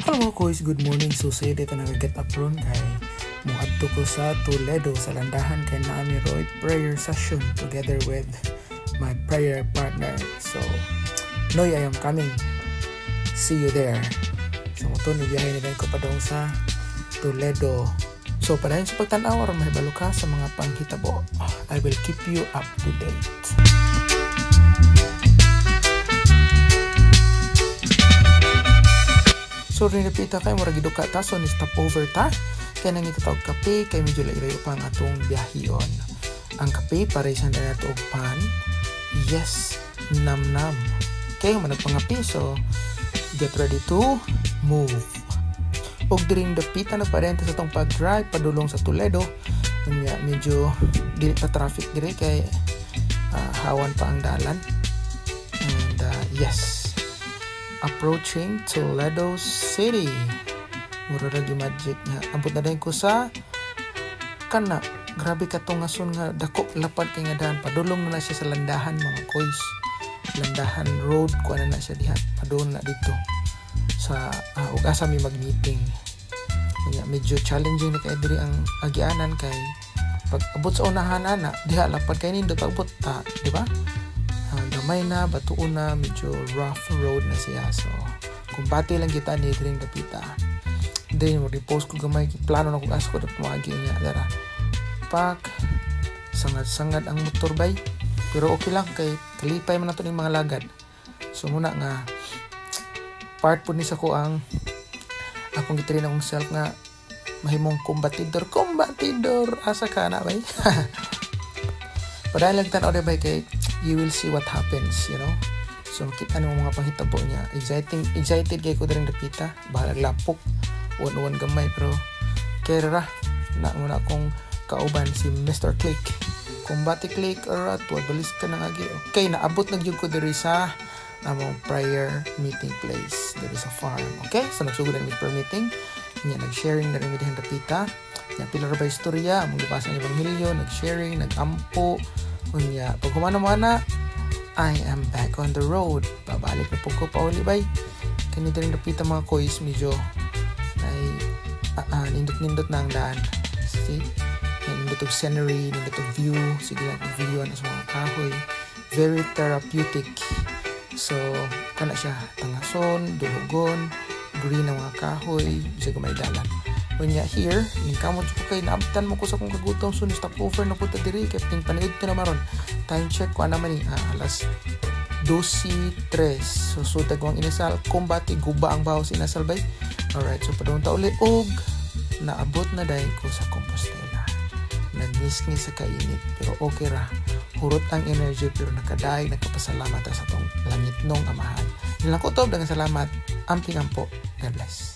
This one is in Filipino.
Hello mga koys, good morning. So say dito nag-get up ron kay muadto ko sa Toledo sa landahan kay naami Roy prayer session together with my prayer partner. So Noy, I am coming. See you there. So ito nibiyahe nila ko pa daw sa Toledo. So padayon sa pagtanaw aron mahibalo ka sa mga panghitabo. I will keep you up to date. So rinapita kay murag giduka ta so ni stop over ta kay nang itatawag kape kay medyo layo pa ang atong biyahiyon. Ang kape para sa nato og pan. Yes, nam kay managpangapi so get ready to move. Og diring dapita na parente sa tong pag-drive padulong sa Toledo unya medyo dili pa traffic dire kay hawan pa ang dalan. And yes, approaching Toledo City. Mura ra gi magic nga ambot na dayon ko sa kana. Grabe ka tong ason nga dako lapad kay nga daan padulong na siya sa landahan mga koys. Landahan road ko na siya diha. Padulong na dito sa ug asa mi mag-meeting. Kaya medyo challenging na kay diri ang agianan kay pag abot sa unahan ana diha lapad kay nindot abot di ba? Gamay na, batuon na, medyo rough road na siya. So, kung pati lang kita ni Dring Dapita. Then, mag-repost ko gamay, plano na kung asko na pumagi niya. Dara, pak, sangad-sangad ang motor bay. Pero okay lang, kay kalipay man na ito ng mga lagad. So, muna nga, part po ni sa ko ang akong gitarin akong self nga mahimong kombatidor, asa ka na bay. Padahal lang tanaw na bay kay you will see what happens, you know. So makita nimo mga panghitabo niya. Excited kay ko diring dapita. Bahalag lapok. One gamay pero kera na muna akong kauban si Mr. Click. Kumbati Click or tuwa balis ka na agi. Okay, naabot na gyud ko diri sa among prayer meeting place diri sa farm. Okay? So nagsugod ang prayer meeting. Nya nag-sharing na rin mi dihang dapita. Nya pila ra ba istorya, among gibasa ang ebanghelyo, nag-sharing, nag-ampo. Unya, pag humana-mana, I am back on the road. Babalik na po ko pa uli bay. Kanito rin napita mga koys, medyo ay nindot-nindot na ang daan. See? Nindot og scenery, nindot og view. Sige lang ang view na sa mga kahoy. Very therapeutic. So, kana siya. Tangason, dulugon, green ang mga kahoy. Bisa may dalan. Unya here, ningkamot ko kay naabtan mo ko sa kong kagutom so ni stop over na puta diri kay ting paniud ko na maron. Time check ko ana man ni alas 12:03. So dagwang inasal kumbati guba ang bawas inasal bay. Alright, so padung ta uli og naabot na dayon ko sa Compostela. Nagmisngis sa kainit pero okay ra. Hurot ang energy pero nakadaig nagpasalamat sa tong langit nong amahan. Nilang ko tob daghang salamat. Amping ampo. God bless.